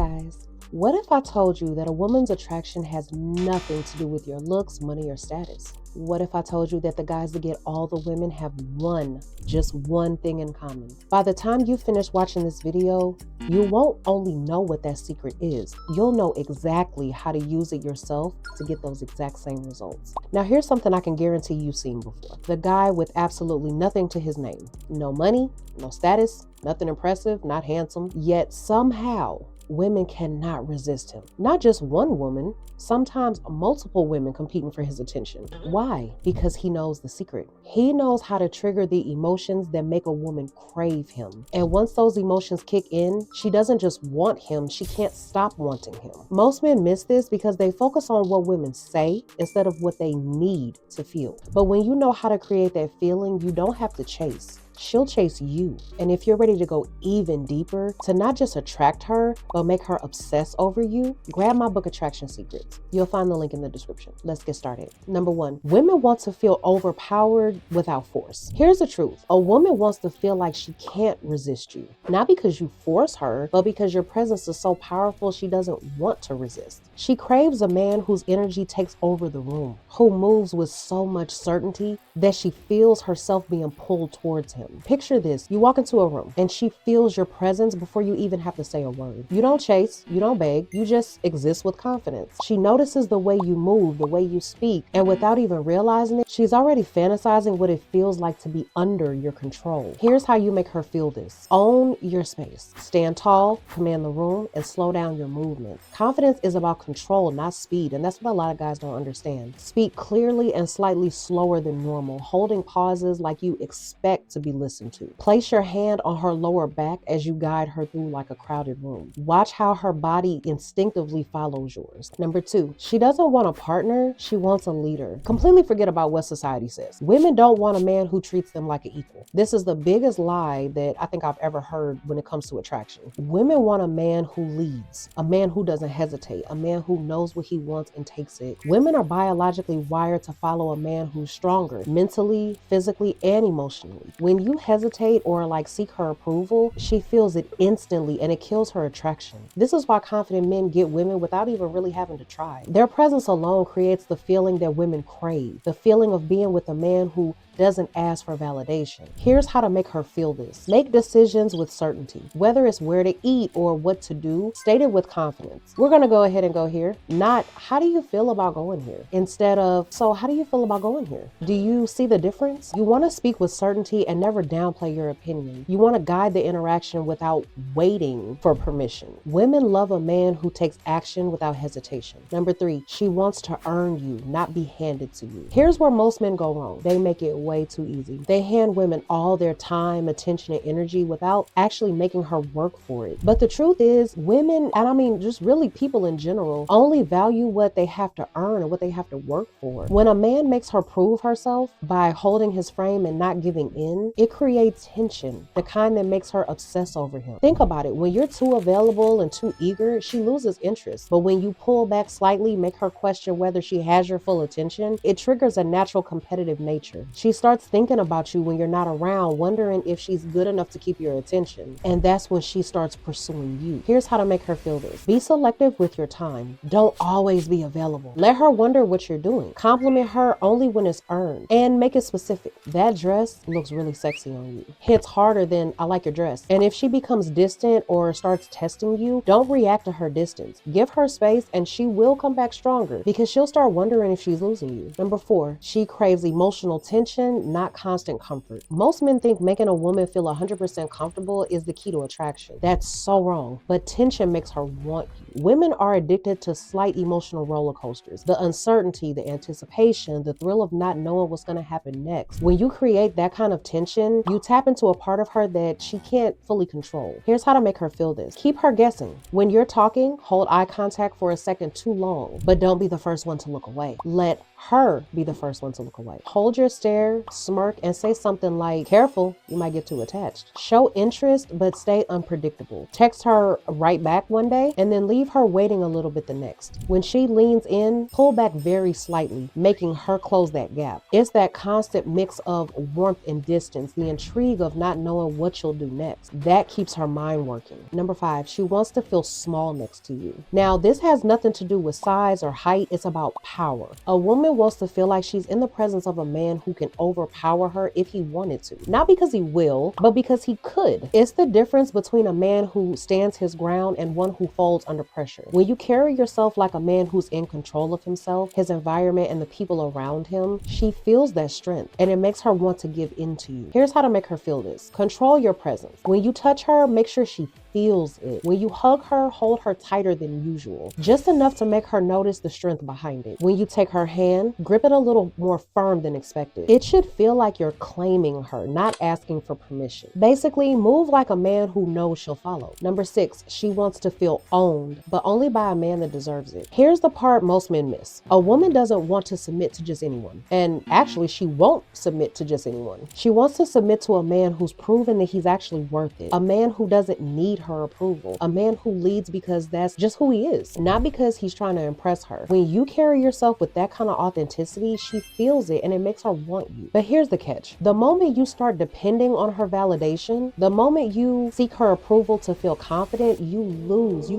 guys. What if I told you that a woman's attraction has nothing to do with your looks, money, or status? What if I told you that the guys that get all the women have just one thing in common? By the time you finish watching this video, you won't only know what that secret is, you'll know exactly how to use it yourself to get those exact same results. Now here's something I can guarantee you've seen before. The guy with absolutely nothing to his name. No money, no status, nothing impressive, not handsome, yet somehow women cannot resist him. Not just one woman, sometimes multiple women competing for his attention. Why? Because he knows the secret. He knows how to trigger the emotions that make a woman crave him. And once those emotions kick in, she doesn't just want him, she can't stop wanting him. Most men miss this because they focus on what women say instead of what they need to feel. But when you know how to create that feeling, you don't have to chase. She'll chase you. And if you're ready to go even deeper, to not just attract her, but make her obsess over you, grab my book, Attraction Secrets. You'll find the link in the description. Let's get started. Number 1, women want to feel overpowered without force. Here's the truth. A woman wants to feel like she can't resist you. Not because you force her, but because your presence is so powerful she doesn't want to resist. She craves a man whose energy takes over the room, who moves with so much certainty that she feels herself being pulled towards him. Picture this. You walk into a room and she feels your presence before you even have to say a word. You don't chase, you don't beg, you just exist with confidence. She notices the way you move, the way you speak, and without even realizing it, she's already fantasizing what it feels like to be under your control. Here's how you make her feel this. Own your space. Stand tall, command the room, and slow down your movements. Confidence is about control, not speed, and that's what a lot of guys don't understand. Speak clearly and slightly slower than normal, holding pauses like you expect to be listened to. Place your hand on her lower back as you guide her through like a crowded room. Watch how her body instinctively follows yours. Number 2, she doesn't want a partner, she wants a leader. Completely forget about what society says. Women don't want a man who treats them like an equal. This is the biggest lie that I think I've ever heard when it comes to attraction. Women want a man who leads, a man who doesn't hesitate, a man who knows what he wants and takes it. Women are biologically wired to follow a man who's stronger, mentally, physically, and emotionally. When you hesitate or seek her approval, she feels it instantly and it kills her attraction. This is why confident men get women without even really having to try. Their presence alone creates the feeling that women crave, the feeling of being with a man who doesn't ask for validation. Here's how to make her feel this. Make decisions with certainty. Whether it's where to eat or what to do, state it with confidence. We're gonna go ahead and go here. Not, how do you feel about going here? Instead of, so how do you feel about going here? Do you see the difference? You wanna speak with certainty and never downplay your opinion. You wanna guide the interaction without waiting for permission. Women love a man who takes action without hesitation. Number 3, she wants to earn you, not be handed to you. Here's where most men go wrong. They make it way too easy. They hand women all their time, attention, and energy without actually making her work for it. But the truth is, women, and I mean just really people in general, only value what they have to earn and what they have to work for. When a man makes her prove herself by holding his frame and not giving in, it creates tension, the kind that makes her obsess over him. Think about it. When you're too available and too eager, she loses interest. But when you pull back slightly, make her question whether she has your full attention, it triggers a natural competitive nature. She starts thinking about you when you're not around, wondering if she's good enough to keep your attention. And that's when she starts pursuing you. Here's how to make her feel this. Be selective with your time. Don't always be available. Let her wonder what you're doing. Compliment her only when it's earned. And make it specific. That dress looks really sexy on you. Hits harder than, I like your dress. And if she becomes distant or starts testing you, don't react to her distance. Give her space and she will come back stronger because she'll start wondering if she's losing you. Number 4, she craves emotional tension, not constant comfort. Most men think making a woman feel 100% comfortable is the key to attraction. That's so wrong, but tension makes her want you. Women are addicted to slight emotional roller coasters. The uncertainty, the anticipation, the thrill of not knowing what's going to happen next. When you create that kind of tension, you tap into a part of her that she can't fully control. Here's how to make her feel this. Keep her guessing. When you're talking, hold eye contact for a second too long, but don't be the first one to look away. Let her be the first one to look away. Hold your stare, smirk, and say something like, careful, you might get too attached. Show interest, but stay unpredictable. Text her right back one day and then leave her waiting a little bit the next. When she leans in, pull back very slightly, making her close that gap. It's that constant mix of warmth and distance, the intrigue of not knowing what you'll do next. That keeps her mind working. Number 5, she wants to feel small next to you. Now, this has nothing to do with size or height. It's about power. A woman wants to feel like she's in the presence of a man who can overpower her if he wanted to. Not because he will, but because he could. It's the difference between a man who stands his ground and one who folds under pressure. When you carry yourself like a man who's in control of himself, his environment, and the people around him, she feels that strength, and it makes her want to give in to you. Here's how to make her feel this. Control your presence. When you touch her, make sure she feels it. When you hug her, hold her tighter than usual, just enough to make her notice the strength behind it. When you take her hand, grip it a little more firm than expected. It should feel like you're claiming her, not asking for permission. Basically, move like a man who knows she'll follow. Number 6, she wants to feel owned, but only by a man that deserves it. Here's the part most men miss. A woman doesn't want to submit to just anyone. And actually, she won't submit to just anyone. She wants to submit to a man who's proven that he's actually worth it. A man who doesn't need her approval. A man who leads because that's just who he is, not because he's trying to impress her. When you carry yourself with that kind of authenticity, she feels it and it makes her want you. But here's the catch. The moment you start depending on her validation, the moment you seek her approval to feel confident, you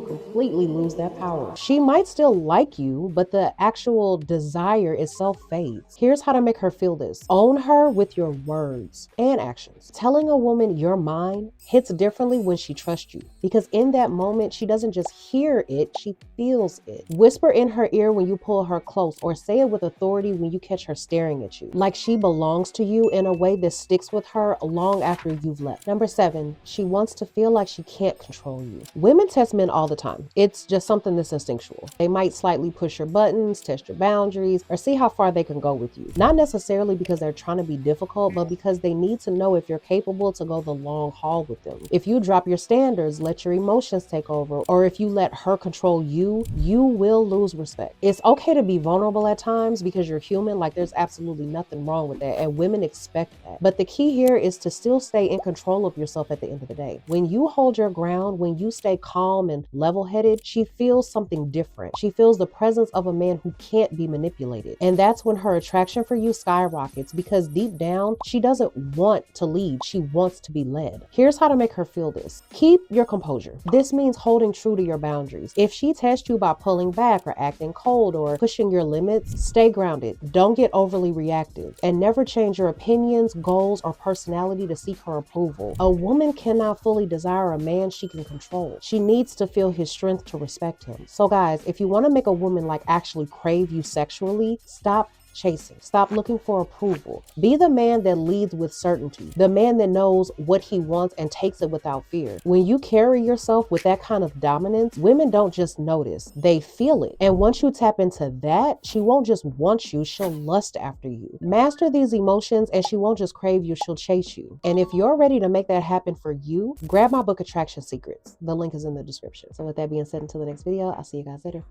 completely lose that power. She might still like you, but the actual desire itself fades. Here's how to make her feel this. Own her with your words and actions. Telling a woman you're mine hits differently when she trusts you, because in that moment, she doesn't just hear it, she feels it. Whisper in her ear when you pull her close, or say it with authority when you catch her staring at you, like she belongs to you in a way that sticks with her long after you've left. Number 7, she wants to feel like she can't control you. Women test men all the time. It's just something that's instinctual. They might slightly push your buttons, test your boundaries, or see how far they can go with you. Not necessarily because they're trying to be difficult, but because they need to know if you're capable to go the long haul with them. If you drop your standards, let your emotions take over, or if you let her control you, you will lose respect. It's okay to be vulnerable at times because you're human. Like, there's absolutely nothing wrong with that, and women expect that. But the key here is to still stay in control of yourself at the end of the day. When you hold your ground, when you stay calm and level-headed, she feels something different. She feels the presence of a man who can't be manipulated. And that's when her attraction for you skyrockets, because deep down, she doesn't want to lead. She wants to be led. Here's how to make her feel this. Keep your composure. This means holding true to your boundaries. If she tests you by pulling back or acting cold or pushing your limits, stay grounded. Don't get overly reactive, and never change your opinions, goals, or personality to seek her approval. A woman cannot fully desire a man she can control. She needs to feel his strength to respect him. So guys, if you want to make a woman like actually crave you sexually, stop chasing. Stop looking for approval. Be the man that leads with certainty, the man that knows what he wants and takes it without fear. When you carry yourself with that kind of dominance, women don't just notice, they feel it. And once you tap into that, she won't just want you, she'll lust after you. Master these emotions and she won't just crave you, she'll chase you. And if you're ready to make that happen for you, grab my book, Attraction Secrets. The link is in the description. So with that being said, until the next video, I'll see you guys later.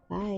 Bye.